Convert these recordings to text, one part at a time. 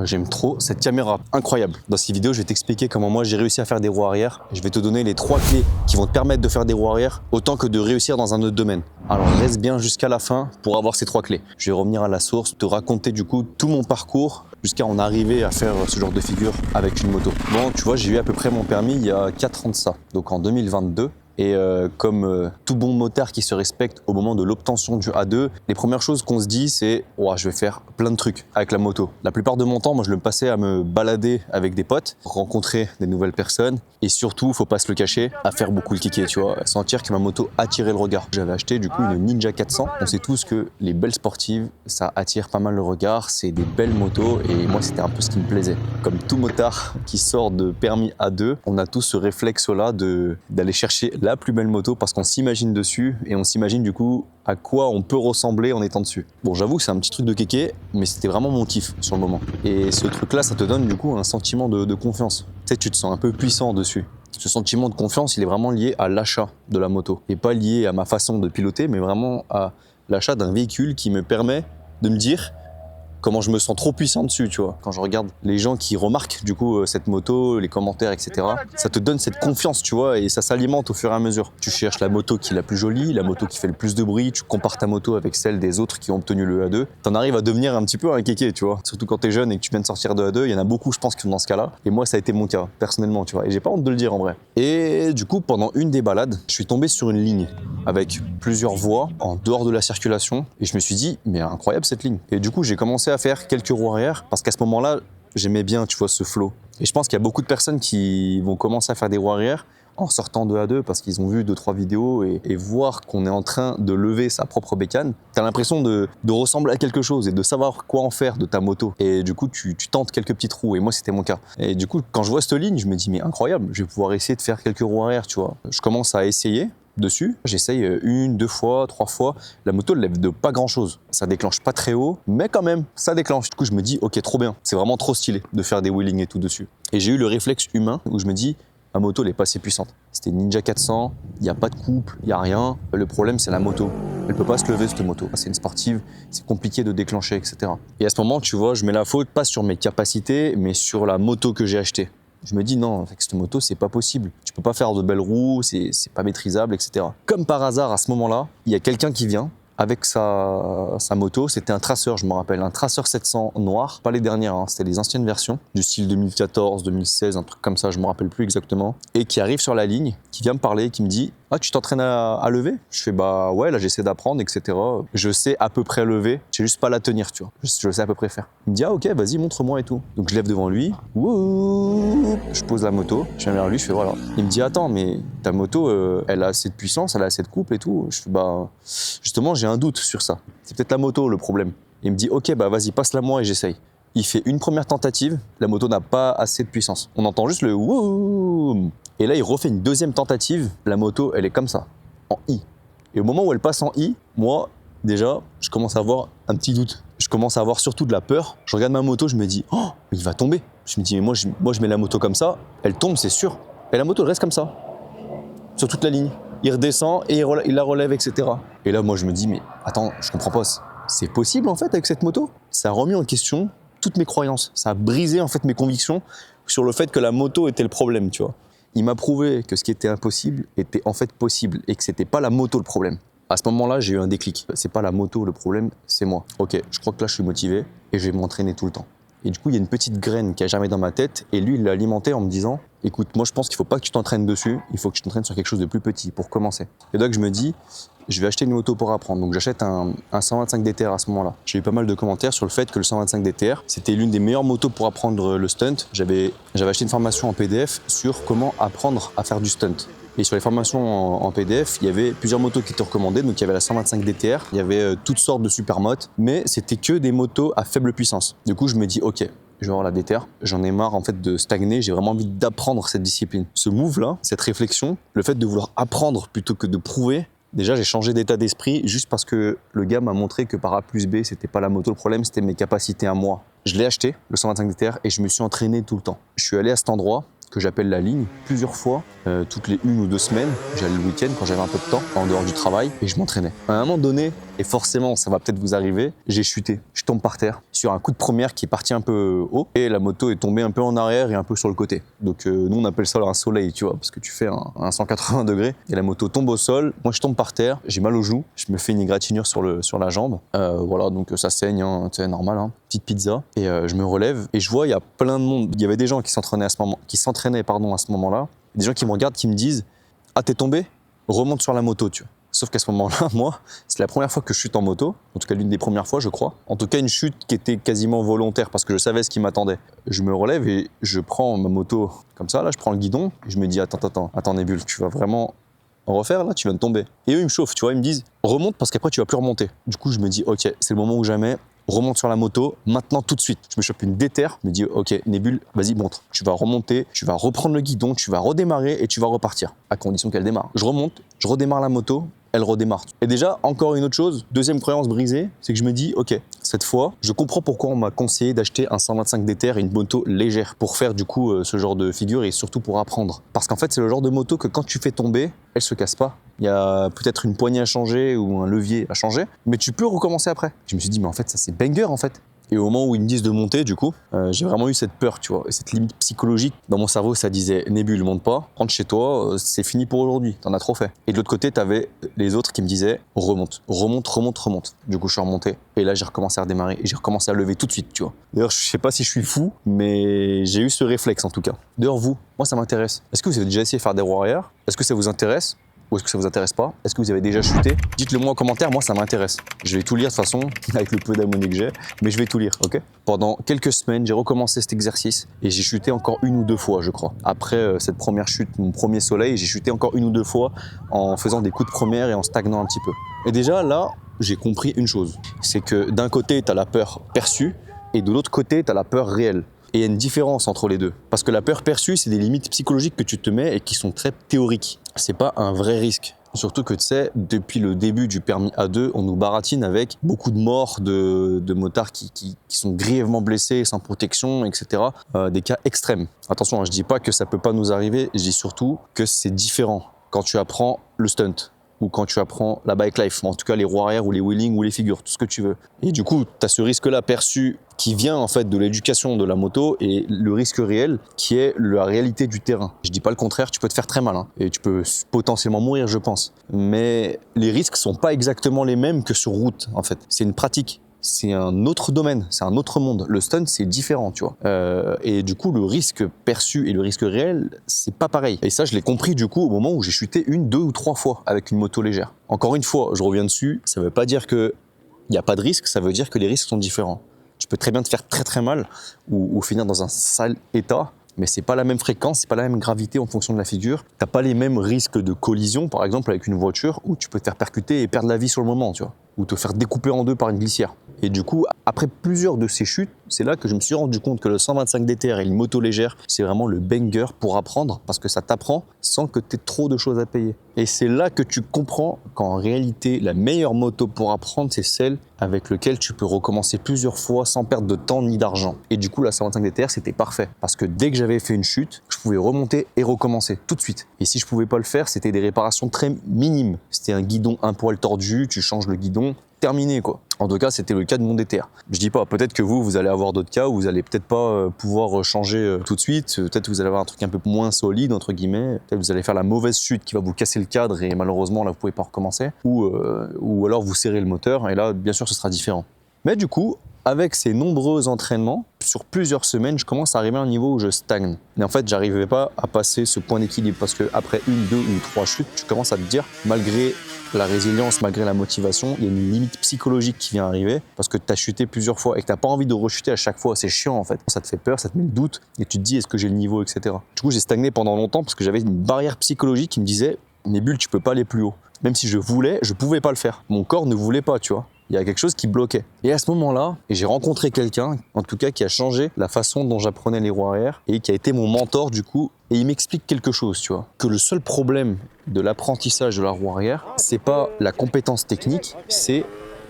J'aime trop cette caméra, incroyable. Dans cette vidéo, je vais t'expliquer comment moi j'ai réussi à faire des roues arrière. Je vais te donner les 3 clés qui vont te permettre de faire des roues arrière autant que de réussir dans un autre domaine. Alors reste bien jusqu'à la fin pour avoir ces 3 clés. Je vais revenir à la source, te raconter du coup tout mon parcours jusqu'à en arriver à faire ce genre de figure avec une moto. Bon, tu vois, j'ai eu à peu près mon permis il y a 4 ans de ça, donc en 2022. Et comme tout bon motard qui se respecte au moment de l'obtention du A2, les premières choses qu'on se dit, c'est « je vais faire plein de trucs avec la moto ». La plupart de mon temps, moi, je le passais à me balader avec des potes, rencontrer des nouvelles personnes et surtout, faut pas se le cacher, à faire beaucoup le kéké, tu vois, sentir que ma moto attirait le regard. J'avais acheté du coup une Ninja 400. On sait tous que les belles sportives, ça attire pas mal le regard, c'est des belles motos et moi, c'était un peu ce qui me plaisait. Comme tout motard qui sort de permis A2, on a tous ce réflexe-là d'aller chercher la plus belle moto parce qu'on s'imagine dessus et on s'imagine du coup à quoi on peut ressembler en étant dessus. Bon, j'avoue que c'est un petit truc de kéké, mais c'était vraiment mon kiff sur le moment. Et ce truc-là, ça te donne du coup un sentiment de confiance. Tu sais, tu te sens un peu puissant dessus. Ce sentiment de confiance, il est vraiment lié à l'achat de la moto et pas lié à ma façon de piloter, mais vraiment à l'achat d'un véhicule qui me permet de me dire comment je me sens trop puissant dessus, tu vois. Quand je regarde les gens qui remarquent du coup cette moto, les commentaires, etc., ça te donne cette confiance, tu vois, et ça s'alimente au fur et à mesure. Tu cherches la moto qui est la plus jolie, la moto qui fait le plus de bruit, tu compares ta moto avec celle des autres qui ont obtenu le A2. T'en arrives à devenir un petit peu un kéké, tu vois. Surtout quand t'es jeune et que tu viens de sortir de A2, il y en a beaucoup, je pense, qui sont dans ce cas-là. Et moi, ça a été mon cas, personnellement, tu vois. Et j'ai pas honte de le dire en vrai. Et du coup, pendant une des balades, je suis tombé sur une ligne avec plusieurs voies en dehors de la circulation. Et je me suis dit, mais incroyable cette ligne. Et du coup, j'ai commencé à faire quelques roues arrière parce qu'à ce moment-là, j'aimais bien, tu vois, ce flow. Et je pense qu'il y a beaucoup de personnes qui vont commencer à faire des roues arrière en sortant de A2 parce qu'ils ont vu 2-3 vidéos et voir qu'on est en train de lever sa propre bécane. T'as l'impression de ressembler à quelque chose et de savoir quoi en faire de ta moto. Et du coup, tu tentes quelques petites roues. Et moi, c'était mon cas. Et du coup, quand je vois cette ligne, je me dis, mais incroyable, je vais pouvoir essayer de faire quelques roues arrière, tu vois. Je commence à essayer dessus. J'essaye 1, 2 fois, 3 fois. La moto ne lève de pas grand chose. Ça déclenche pas très haut, mais quand même, ça déclenche. Du coup, je me dis, ok, trop bien. C'est vraiment trop stylé de faire des wheelings et tout dessus. Et j'ai eu le réflexe humain où je me dis, ma moto, elle est pas assez puissante. C'était une Ninja 400, il n'y a pas de couple, il n'y a rien. Le problème, c'est la moto. Elle peut pas se lever, cette moto. C'est une sportive, c'est compliqué de déclencher, etc. Et à ce moment, tu vois, je mets la faute pas sur mes capacités, mais sur la moto que j'ai achetée. Je me dis non, avec cette moto, c'est pas possible. Tu peux pas faire de belles roues, c'est pas maîtrisable, etc. Comme par hasard, à ce moment-là, il y a quelqu'un qui vient avec sa moto. C'était un traceur, je me rappelle, un traceur 700 noir, pas les dernières, hein, c'était les anciennes versions, du style 2014, 2016, un truc comme ça, je me rappelle plus exactement. Et qui arrive sur la ligne, qui vient me parler, qui me dit « Ah, tu t'entraînes à lever ?» Je fais « Bah ouais, là j'essaie d'apprendre, etc. Je sais à peu près lever, je sais juste pas la tenir, tu vois. Je sais à peu près faire. » Il me dit « Ah ok, vas-y, montre-moi et tout. » Donc je lève devant lui, wouh, je pose la moto, je viens vers lui, je fais voilà. Il me dit « Attends, mais ta moto, elle a assez de puissance, elle a assez de couple et tout. » Je fais « Bah, justement, j'ai un doute sur ça. C'est peut-être la moto le problème. » Il me dit « Ok, bah vas-y, passe-la moi et j'essaye. » Il fait une première tentative, la moto n'a pas assez de puissance. On entend juste le wouh. Et là, il refait une deuxième tentative, la moto, elle est comme ça, en I. Et au moment où elle passe en I, moi, déjà, je commence à avoir un petit doute. Je commence à avoir surtout de la peur. Je regarde ma moto, je me dis, oh, il va tomber. Je me dis, mais moi, je mets la moto comme ça, elle tombe, c'est sûr. Et la moto, elle reste comme ça, sur toute la ligne. Il redescend et il la relève, etc. Et là, moi, je me dis, mais attends, je comprends pas. C'est possible, en fait, avec cette moto? Ça a remis en question toutes mes croyances. Ça a brisé, en fait, mes convictions sur le fait que la moto était le problème, tu vois. Il m'a prouvé que ce qui était impossible était en fait possible et que c'était pas la moto le problème. À ce moment-là, j'ai eu un déclic. C'est pas la moto le problème, c'est moi. Ok, je crois que là, je suis motivé et je vais m'entraîner tout le temps. Et du coup, il y a une petite graine qui a germé dans ma tête et lui, il l'a alimentée en me disant « Écoute, moi, je pense qu'il faut pas que tu t'entraînes dessus, il faut que tu t'entraînes sur quelque chose de plus petit pour commencer. » Et donc, je me dis je vais acheter une moto pour apprendre. Donc j'achète un 125 DTR à ce moment-là. J'ai eu pas mal de commentaires sur le fait que le 125 DTR, c'était l'une des meilleures motos pour apprendre le stunt. J'avais acheté une formation en PDF sur comment apprendre à faire du stunt. Et sur les formations en PDF, il y avait plusieurs motos qui étaient recommandées. Donc il y avait la 125 DTR, il y avait toutes sortes de supermotes, mais c'était que des motos à faible puissance. Du coup, je me dis, ok, je vais avoir la DTR. J'en ai marre en fait de stagner, j'ai vraiment envie d'apprendre cette discipline. Ce move-là, cette réflexion, le fait de vouloir apprendre plutôt que de prouver, déjà j'ai changé d'état d'esprit juste parce que le gars m'a montré que par A plus B, c'était pas la moto le problème, c'était mes capacités à moi. Je l'ai acheté, le 125 DTR, et je me suis entraîné tout le temps. Je suis allé à cet endroit que j'appelle la ligne, plusieurs fois, toutes les 1 ou 2 semaines. J'allais le week-end quand j'avais un peu de temps, en dehors du travail, et je m'entraînais. À un moment donné, et forcément ça va peut-être vous arriver, j'ai chuté, je tombe par terre. sur un coup de première qui est parti un peu haut et la moto est tombée un peu en arrière et un peu sur le côté. Donc nous on appelle ça un soleil, tu vois, parce que tu fais un 180 degrés et la moto tombe au sol. Moi je tombe par terre, j'ai mal au genou, je me fais une égratignure sur la jambe. Voilà, donc ça saigne, hein, c'est normal, hein. Petite pizza. Et je me relève et je vois il y a plein de monde. Il y avait des gens qui s'entraînaient à ce moment-là. Des gens qui me regardent, qui me disent « Ah, t'es tombé ? Remonte sur la moto, tu vois. » Sauf qu'à ce moment-là, moi, c'est la première fois que je chute en moto, en tout cas l'une des premières fois, je crois. En tout cas, une chute qui était quasiment volontaire parce que je savais ce qui m'attendait. Je me relève et je prends ma moto comme ça, là, je prends le guidon et je me dis « Attends, Nébule, tu vas vraiment en refaire là, tu viens de tomber. » Et eux, ils me chauffent, tu vois, ils me disent « Remonte parce qu'après, tu vas plus remonter. » Du coup, je me dis « Ok, c'est le moment ou jamais. » Remonte sur la moto, maintenant tout de suite. Je me chope une déterre, je me dis ok Nébule, vas-y montre. Tu vas remonter, tu vas reprendre le guidon, tu vas redémarrer et tu vas repartir, à condition qu'elle démarre. Je remonte, je redémarre la moto, elle redémarre. Et déjà, encore une autre chose, deuxième croyance brisée, c'est que je me dis ok, cette fois, je comprends pourquoi on m'a conseillé d'acheter un 125 déterre et une moto légère pour faire du coup ce genre de figure et surtout pour apprendre. Parce qu'en fait, c'est le genre de moto que quand tu fais tomber, elle se casse pas. Il y a peut-être une poignée à changer ou un levier à changer, mais tu peux recommencer après. Je me suis dit, mais en fait, ça c'est banger en fait. Et au moment où ils me disent de monter, du coup, j'ai vraiment eu cette peur, tu vois, et cette limite psychologique. Dans mon cerveau, ça disait, Nébule, monte pas, rentre chez toi, c'est fini pour aujourd'hui, t'en as trop fait. Et de l'autre côté, t'avais les autres qui me disaient, remonte. Du coup, je suis remonté, et là, j'ai recommencé à redémarrer, et j'ai recommencé à lever tout de suite, tu vois. D'ailleurs, je sais pas si je suis fou, mais j'ai eu ce réflexe en tout cas. D'ailleurs, vous, moi, ça m'intéresse. Est-ce que vous avez déjà essayé de faire des roues arrière ? Est-ce que ça vous intéresse ? Ou est-ce que ça vous intéresse pas? Est-ce que vous avez déjà chuté? Dites-le moi en commentaire, moi ça m'intéresse. Je vais tout lire de toute façon, avec le peu d'abonnés que j'ai, mais je vais tout lire, ok? Pendant quelques semaines, j'ai recommencé cet exercice et j'ai chuté encore une ou deux fois, je crois. Après cette première chute, mon premier soleil, j'ai chuté encore une ou deux fois en faisant des coups de première et en stagnant un petit peu. Et déjà là, j'ai compris une chose, c'est que d'un côté, tu as la peur perçue et de l'autre côté, tu as la peur réelle. Et il y a une différence entre les deux. Parce que la peur perçue, c'est des limites psychologiques que tu te mets et qui sont très théoriques. C'est pas un vrai risque. Surtout que tu sais, depuis le début du permis A2, on nous baratine avec beaucoup de morts de motards qui sont grièvement blessés, sans protection, etc. Des cas extrêmes. Attention, je dis pas que ça peut pas nous arriver, je dis surtout que c'est différent quand tu apprends le stunt ou quand tu apprends la bike life, en tout cas les roues arrière ou les wheeling ou les figures, tout ce que tu veux. Et du coup, tu as ce risque-là perçu qui vient en fait de l'éducation de la moto et le risque réel qui est la réalité du terrain. Je dis pas le contraire, tu peux te faire très mal hein, et tu peux potentiellement mourir, je pense. Mais les risques sont pas exactement les mêmes que sur route en fait. C'est une pratique. C'est un autre domaine, c'est un autre monde. Le stunt, c'est différent, tu vois. Et du coup, le risque perçu et le risque réel, c'est pas pareil. Et ça, je l'ai compris du coup au moment où j'ai chuté une, deux ou trois fois avec une moto légère. Encore une fois, je reviens dessus, ça veut pas dire qu'il n'y a pas de risque, ça veut dire que les risques sont différents. Tu peux très bien te faire très très mal ou finir dans un sale état, mais c'est pas la même fréquence, c'est pas la même gravité en fonction de la figure. T'as pas les mêmes risques de collision, par exemple, avec une voiture où tu peux te faire percuter et perdre la vie sur le moment, tu vois, ou te faire découper en deux par une glissière. Et du coup, après plusieurs de ces chutes, c'est là que je me suis rendu compte que le 125 DTR et une moto légère, c'est vraiment le banger pour apprendre parce que ça t'apprend sans que tu aies trop de choses à payer. Et c'est là que tu comprends qu'en réalité, la meilleure moto pour apprendre, c'est celle avec laquelle tu peux recommencer plusieurs fois sans perdre de temps ni d'argent. Et du coup, la 125 DTR, c'était parfait parce que dès que j'avais fait une chute, je pouvais remonter et recommencer tout de suite. Et si je pouvais pas le faire, c'était des réparations très minimes. C'était un guidon un poil tordu, tu changes le guidon, terminé quoi. En tout cas, c'était le cas de mon DTR. Je dis pas, peut-être que vous allez avoir d'autres cas où vous allez peut-être pas pouvoir changer tout de suite. Peut-être que vous allez avoir un truc un peu moins solide, entre guillemets. Peut-être que vous allez faire la mauvaise chute qui va vous casser le cadre et malheureusement, là, vous pouvez pas recommencer. Ou alors vous serrez le moteur et là, bien sûr, ce sera différent. Mais du coup, avec ces nombreux entraînements, sur plusieurs semaines, je commence à arriver à un niveau où je stagne. Mais en fait, j'arrivais pas à passer ce point d'équilibre parce que après une, deux ou trois chutes, tu commences à te dire, malgré la résilience, malgré la motivation, il y a une limite psychologique qui vient arriver parce que tu as chuté plusieurs fois et que tu n'as pas envie de rechuter à chaque fois. C'est chiant en fait. Ça te fait peur, ça te met le doute et tu te dis est-ce que j'ai le niveau, etc. Du coup, j'ai stagné pendant longtemps parce que j'avais une barrière psychologique qui me disait Nébule, tu peux pas aller plus haut. Même si je voulais, je pouvais pas le faire. Mon corps ne voulait pas, tu vois. Il y a quelque chose qui bloquait. Et à ce moment-là, j'ai rencontré quelqu'un, en tout cas, qui a changé la façon dont j'apprenais les roues arrière et qui a été mon mentor du coup. Et il m'explique quelque chose, tu vois. Que le seul problème de l'apprentissage de la roue arrière, c'est pas la compétence technique, c'est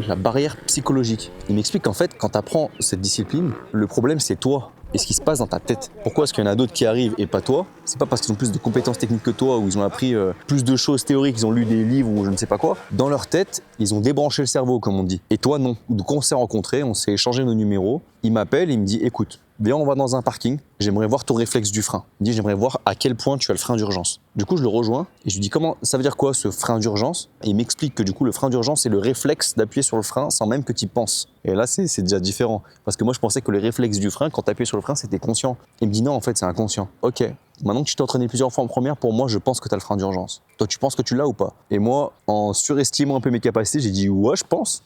la barrière psychologique. Il m'explique qu'en fait, quand tu apprends cette discipline, le problème c'est toi. et ce qui se passe dans ta tête. Pourquoi est-ce qu'il y en a d'autres qui arrivent et pas toi? C'est pas parce qu'ils ont plus de compétences techniques que toi ou ils ont appris plus de choses théoriques, ils ont lu des livres ou je ne sais pas quoi. Dans leur tête, ils ont débranché le cerveau, comme on dit. Et toi, non. Donc on s'est rencontrés, on s'est échangé nos numéros. Il m'appelle et il me dit écoute, viens, on va dans un parking, j'aimerais voir ton réflexe du frein. Il me dit j'aimerais voir à quel point tu as le frein d'urgence. Du coup, je le rejoins et je lui dis comment ça veut dire quoi ce frein d'urgence? Et il m'explique que du coup, le frein d'urgence, c'est le réflexe d'appuyer sur le frein sans même que tu y penses. Et là, c'est déjà différent. Parce que moi, je pensais que le réflexe du frein, quand tu appuyais sur le frein, c'était conscient. Il me dit non, en fait, c'est inconscient. Ok, maintenant que tu t'es entraîné plusieurs fois en première, pour moi, je pense que tu as le frein d'urgence. Toi, tu penses que tu l'as ou pas? Et moi, en surestimant un peu mes capacités, j'ai dit ouais, je pense.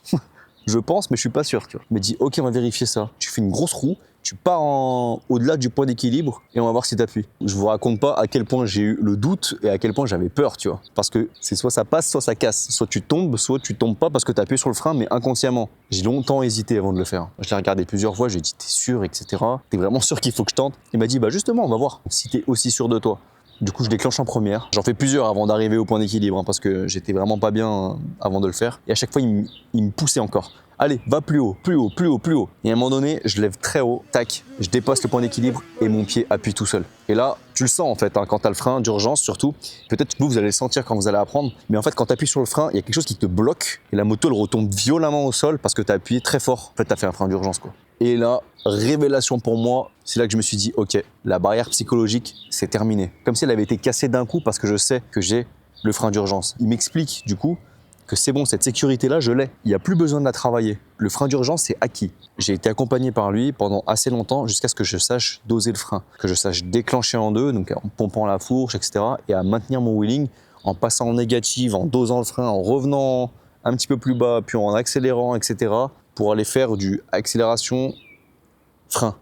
Je pense, mais je suis pas sûr. Tu vois. Il m'a dit ok, on va vérifier ça. Tu fais une grosse roue. Tu pars au-delà du point d'équilibre et on va voir si tu appuies. Je vous raconte pas à quel point j'ai eu le doute et à quel point j'avais peur, tu vois. Parce que c'est soit ça passe, soit ça casse. Soit tu tombes pas parce que tu appuies sur le frein, mais inconsciemment. J'ai longtemps hésité avant de le faire. Je l'ai regardé plusieurs fois, j'ai dit t'es sûr, etc. T'es vraiment sûr qu'il faut que je tente? Il m'a dit bah justement, on va voir si t'es aussi sûr de toi. Du coup, je déclenche en première. J'en fais plusieurs avant d'arriver au point d'équilibre parce que j'étais vraiment pas bien avant de le faire. Et à chaque fois, il me poussait encore. Allez, va plus haut, plus haut, plus haut, plus haut. Et à un moment donné, je lève très haut, tac, je dépasse le point d'équilibre et mon pied appuie tout seul. Et là, tu le sens en fait, quand tu as le frein d'urgence surtout. Peut-être que vous allez le sentir quand vous allez apprendre. Mais en fait, quand tu appuies sur le frein, il y a quelque chose qui te bloque et la moto, elle retombe violemment au sol parce que tu as appuyé très fort. En fait, tu as fait un frein d'urgence, quoi. Et là, révélation pour moi, c'est là que je me suis dit, ok, la barrière psychologique, c'est terminé. Comme si elle avait été cassée d'un coup parce que je sais que j'ai le frein d'urgence. Il m'explique du coup que c'est bon, cette sécurité-là, je l'ai. Il n'y a plus besoin de la travailler. Le frein d'urgence, c'est acquis. J'ai été accompagné par lui pendant assez longtemps jusqu'à ce que je sache doser le frein, que je sache déclencher en deux, donc en pompant la fourche, etc. et à maintenir mon wheeling en passant en négative, en dosant le frein, en revenant un petit peu plus bas, puis en accélérant, etc. pour aller faire du accélération, frein.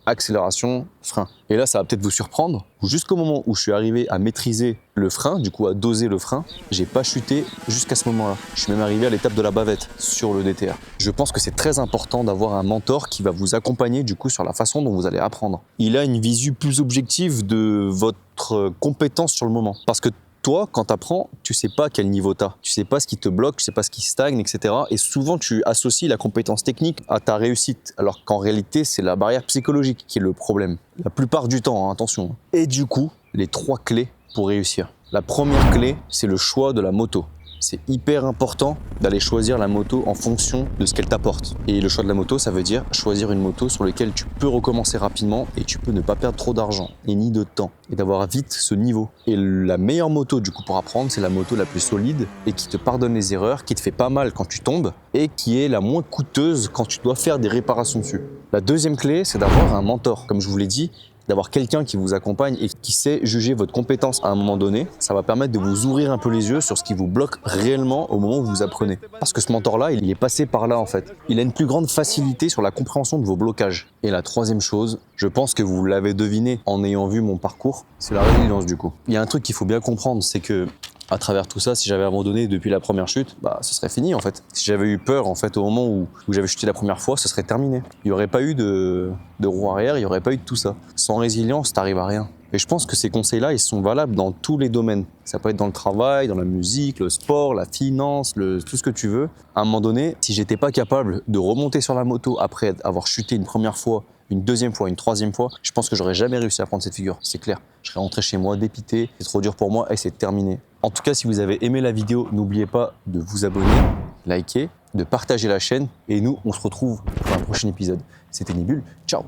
Accélération, frein. Et là, ça va peut-être vous surprendre. Jusqu'au moment où je suis arrivé à maîtriser le frein, du coup à doser le frein, j'ai pas chuté jusqu'à ce moment-là. Je suis même arrivé à l'étape de la bavette sur le DTR. Je pense que c'est très important d'avoir un mentor qui va vous accompagner du coup sur la façon dont vous allez apprendre. Il a une visu plus objective de votre compétence sur le moment. Parce que toi, quand tu apprends, tu sais pas à quel niveau tu as. Tu sais pas ce qui te bloque, tu sais pas ce qui stagne, etc. Et souvent, tu associes la compétence technique à ta réussite, alors qu'en réalité, c'est la barrière psychologique qui est le problème. La plupart du temps, hein, attention. Et du coup, les 3 clés pour réussir. La première clé, c'est le choix de la moto. C'est hyper important d'aller choisir la moto en fonction de ce qu'elle t'apporte. Et le choix de la moto, ça veut dire choisir une moto sur laquelle tu peux recommencer rapidement et tu peux ne pas perdre trop d'argent et ni de temps et d'avoir vite ce niveau. Et la meilleure moto du coup pour apprendre, c'est la moto la plus solide et qui te pardonne les erreurs, qui te fait pas mal quand tu tombes et qui est la moins coûteuse quand tu dois faire des réparations dessus. La deuxième clé, c'est d'avoir un mentor. Comme je vous l'ai dit, d'avoir quelqu'un qui vous accompagne et qui sait juger votre compétence à un moment donné, ça va permettre de vous ouvrir un peu les yeux sur ce qui vous bloque réellement au moment où vous apprenez. Parce que ce mentor-là, il est passé par là en fait. Il a une plus grande facilité sur la compréhension de vos blocages. Et la troisième chose, je pense que vous l'avez deviné en ayant vu mon parcours, c'est la résilience du coup. Il y a un truc qu'il faut bien comprendre, c'est que à travers tout ça, si j'avais abandonné depuis la première chute, ce serait fini en fait. Si j'avais eu peur en fait au moment où j'avais chuté la première fois, ce serait terminé. Il n'y aurait pas eu de roue arrière, il n'y aurait pas eu de tout ça. Sans résilience, t'arrives à rien. Et je pense que ces conseils-là, ils sont valables dans tous les domaines. Ça peut être dans le travail, dans la musique, le sport, la finance, tout ce que tu veux. À un moment donné, si j'étais pas capable de remonter sur la moto après avoir chuté une première fois, une deuxième fois, une troisième fois, je pense que j'aurais jamais réussi à prendre cette figure, c'est clair. Je serais rentré chez moi dépité, c'est trop dur pour moi et c'est terminé. En tout cas, si vous avez aimé la vidéo, n'oubliez pas de vous abonner, liker, de partager la chaîne et nous, on se retrouve pour un prochain épisode. C'était Nibul, ciao!